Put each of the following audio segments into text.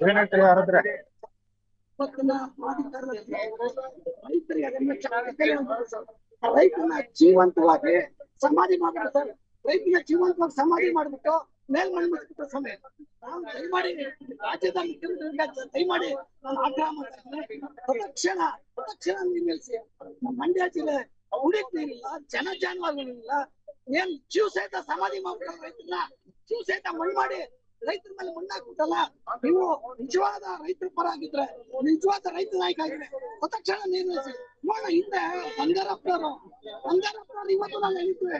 ಏನ್ ಹೇಳ್ತೀರಿ ಯಾರಾದ್ರೆ ರೈತನ ಜೀವಂತವಾಗಿ ಸಮಾಧಿ ಮಾಡ್ಬಿಟ್ಟು ಸರ್, ರೈತನ ಜೀವಂತವಾಗಿ ಸಮಾಧಿ ಮಾಡ್ಬಿಟ್ಟು ಮೇಲ್ಮಣ್ಣು ಮುಚ್ಚಿಬಿಟ್ಟು ಸಮಯ ನಾವು ದಯಮಾಡಿ ರಾಜ್ಯದ ಮುಖ್ಯಮಂತ್ರಿಗಳಿಗೆ ದಯಮಾಡಿ ನಾನು ಆಗ್ರಹ ಮಾಡ್ತೀನಿ. ಪ್ರದಕ್ಷಿಣ ನೀರು ನಿಲ್ಲಿಸಿ. ನಮ್ಮ ಮಂಡ್ಯ ಜಿಲ್ಲೆ ಕುಡಿಯಕ್ ನೀರಿಲ್ಲ, ಜಾನುವಾರುಗಳಿಲ್ಲ, ಏನ್ ಜೀವ ಸಹಿತ ಸಮಾಧಿ ಮಾಡ್ಬಿಟ್ಟು ರೈತನ ಜೀವ ಸಹಿತ ಮಣ್ಣು ಮಾಡಿ ರೈತರ ಮೇಲೆ ಮಣ್ಣಾಕ್ಬಿಟ್ಟಲ್ಲ. ನೀವು ನಿಜವಾದ ರೈತರ ಪರ ಆಗಿದ್ರೆ, ನಿಜವಾದ ರೈತ ನಾಯಕ ಆಗಿದ್ರೆ ತಕ್ಷಣ ನೀರು ನಿಲ್ಲಿಸಿ. ನೋಡ ಹಿಂದೆ ಬಂಗಾರಪ್ಪನವರು ಇವತ್ತು ನಾವು ಹೇಳಿದ್ವಿ,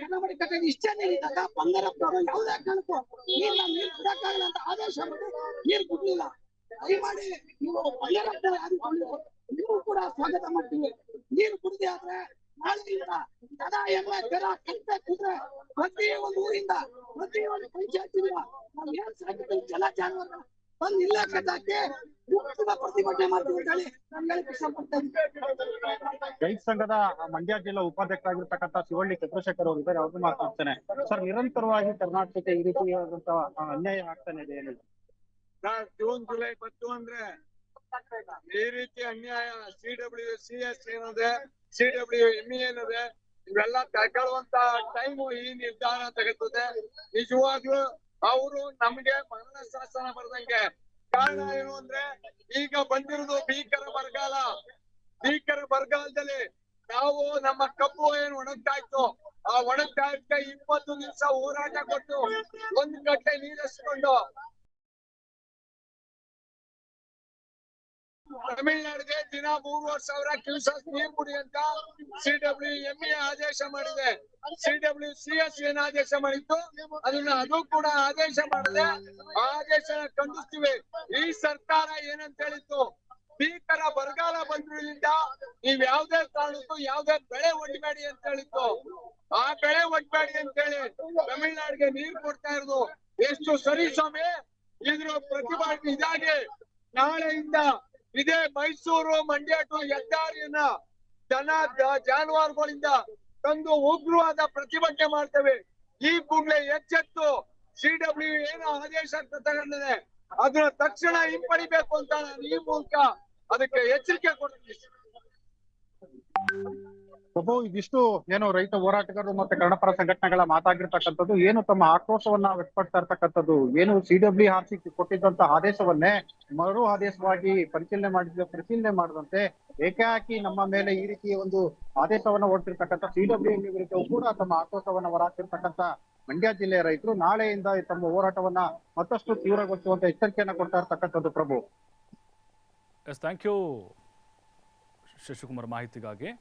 ಕನ್ನಂಬಾಡಿ ಕಟ್ಟೆ ಇಷ್ಟೇ ನೀರಿದ್ದಾಗ ಬಂಗಾರಪ್ಪನವರು ಯಾವುದೇ ಕಾರಣಕ್ಕೂ ನೀರು ಬಿಡಕ್ಕಾಗಲ್ಲ ಅಂತ ಆದೇಶ ಮಾಡಿ ನೀರು ಬಿಡ್ಲಿಲ್ಲ. ದಯಮಾಡಿ ನೀವು ಬಂಗಾರಪ್ಪನವರು ನೀವು ಕೂಡ ಸ್ವಾಗತ ಮಾಡ್ತೀವಿ. ನೀರು ಕುಡಿದೆ ಆದ್ರೆ ನಾಳೆಯಿಂದ ದನ ಎಮ್ಮೆ ಕರ ಕಟ್ಟೆ ಕುದ್ರೆ ಪ್ರತಿ ಒಂದು ಊರಿಂದ ಪ್ರತಿ ಒಂದು ಪಂಚಾಯತಿಂದ ನಾವು ಏನ್ ಸಾಕಿದ್ರೆ ಜಲ ಜಾನುವಾರು ಬಂದು ಇಲ್ಲೇ ಕಟ್ಟಾಕಿ ಪ್ರತಿಭಟನೆ ಮಾಡ್ತೀವಿ ಅಂತ ಹೇಳಿ ನಾನು ಹೇಳಕ್ ಇಷ್ಟಪಡ್ತೇನೆ. ರೈತ ಸಂಘದ ಮಂಡ್ಯ ಜಿಲ್ಲಾ ಉಪಾಧ್ಯಕ್ಷರಾಗಿರ್ತಕ್ಕಂಥ ಶಿವಳ್ಳಿ ಚಂದ್ರಶೇಖರ್ ಅವರು ಇದ್ದಾರೆ, ಅವ್ರನ್ನ ಮಾತಾಡ್ತೇನೆ. ಸರ್, ನಿರಂತರವಾಗಿ ಕರ್ನಾಟಕಕ್ಕೆ ಈ ರೀತಿಯಾದಂತಹ ಅನ್ಯಾಯ ಆಗ್ತಾನೆ ಇದೆ. ಏನಿಲ್ಲ ಜೂನ್ ಜುಲೈ ಬಂತು ಅಂದ್ರೆ ಈ ರೀತಿ ಅನ್ಯಾಯ CWCS ಏನಿದೆ, CWME ಏನಿದೆ, ಇವೆಲ್ಲ ತಗೊಳ್ಳುವಂತ ಟೈಮು ಈ ನಿರ್ಧಾರ ತೆಗೆದುತ್ತದೆ. ನಿಜವಾಗ್ಲೂ ಅವರು ನಮ್ಗೆ ಮರಣ ಶಾಸನ ಬರ್ದಂಗೆ. ಕಾರಣ ಏನು ಅಂದ್ರೆ ಈಗ ಬಂದಿರೋದು ಭೀಕರ ಬರಗಾಲದಲ್ಲಿ ನಾವು ನಮ್ಮ ಕಬ್ಬು ಏನು ಒಣಗ್ತಾ ಇತ್ತು, ಆ ಒಣಗ್ತಾ ಇದ್ದ 20 ದಿವಸ ಹೋರಾಟ ಕೊಟ್ಟು 1 ಗಂಟೆ ನೀರಿಸ್ಕೊಂಡು ತಮಿಳ್ನಾಡಿಗೆ ದಿನ 3,000 ಕ್ಯೂಸೆಕ್ ನೀರು ಕುಡಿ ಅಂತ CWME ಆದೇಶ ಮಾಡಿದೆ. CWCS ಏನ್ ಆದೇಶ ಮಾಡಿತ್ತು ಅದು ಕೂಡ ಆದೇಶ ಮಾಡಿದೆ. ಆ ಆದೇಶನ ಖಂಡಿಸ್ತೀವಿ. ಈ ಸರ್ಕಾರ ಏನಂತ ಹೇಳಿತ್ತು, ಭೀಕರ ಬರಗಾಲ ಬಂದ್ರಿಂದ ನೀವ್ ಯಾವ್ದೇ ಕಾರಣಕ್ಕೂ ಯಾವ್ದೇ ಬೆಳೆ ಒಡ್ಬೇಡಿ ಅಂತ ಹೇಳಿತ್ತು. ಆ ಬೆಳೆ ಒಡ್ಬೇಡಿ ಅಂತ ಹೇಳಿ ತಮಿಳ್ನಾಡಿಗೆ ನೀರು ಕೊಡ್ತಾ ಇರೋದು ಎಷ್ಟು ಸರಿ ಸ್ವಾಮಿ? ಇದ್ರ ಪ್ರತಿಭಟನೆ ಇದಾಗಿ ನಾಳೆಯಿಂದ ಇದೇ ಮೈಸೂರು ಮಂಡ್ಯ ಟು ಹೆದ್ದಾರಿಯನ್ನ ಜಾನುವಾರುಗಳಿಂದ ತಂದು ಉಗ್ರವಾದ ಪ್ರತಿಭಟನೆ ಮಾಡ್ತೇವೆ. ಈ ಕೂಡಲೇ ಎಚ್ಚೆತ್ತು CW ಏನು ಆದೇಶ ತಗೊಂಡಿದೆ ಅದನ್ನ ತಕ್ಷಣ ಹಿಂಪಡಿಬೇಕು ಅಂತ ನಾನು ಈ ಮೂಲಕ ಅದಕ್ಕೆ ಎಚ್ಚರಿಕೆ ಕೊಡ್ತೀನಿ. ಪ್ರಭು, ಇದಿಷ್ಟು ಏನು ರೈತ ಹೋರಾಟಗಾರರು ಮತ್ತೆ ಕನ್ನಡಪರ ಸಂಘಟನೆಗಳ ಮಾತಾಗಿರ್ತಕ್ಕಂಥದ್ದು, ಏನು ತಮ್ಮ ಆಕ್ರೋಶವನ್ನ ವ್ಯಕ್ತಪಡ್ತಾ ಇರ್ತಕ್ಕಂಥದ್ದು, ಏನು CWRC ಕೊಟ್ಟಿದ್ದಂತ ಆದೇಶವನ್ನೇ ಮರು ಆದೇಶವಾಗಿ ಪರಿಶೀಲನೆ ಮಾಡದಂತೆ ಏಕಾಏಕಿ ನಮ್ಮ ಮೇಲೆ ಈ ರೀತಿ ಒಂದು ಆದೇಶವನ್ನ ಹೊರಟಿರ್ತಕ್ಕಂಥ CWME ವಿರುದ್ಧವೂ ಕೂಡ ತಮ್ಮ ಆಕ್ರೋಶವನ್ನ ಹೊರಹಾಕ್ತಿರ್ತಕ್ಕಂಥ ಮಂಡ್ಯ ಜಿಲ್ಲೆಯ ರೈತರು ನಾಳೆಯಿಂದ ತಮ್ಮ ಹೋರಾಟವನ್ನ ಮತ್ತಷ್ಟು ತೀವ್ರಗೊಳಿಸುವಂತ ಎಚ್ಚರಿಕೆಯನ್ನ ಕೊಡ್ತಾ ಇರ್ತಕ್ಕಂಥದ್ದು. ಪ್ರಭು, ಥ್ಯಾಂಕ್ ಯು ಶಶಿಕುಮಾರ್ ಮಾಹಿತಿಗಾಗಿ.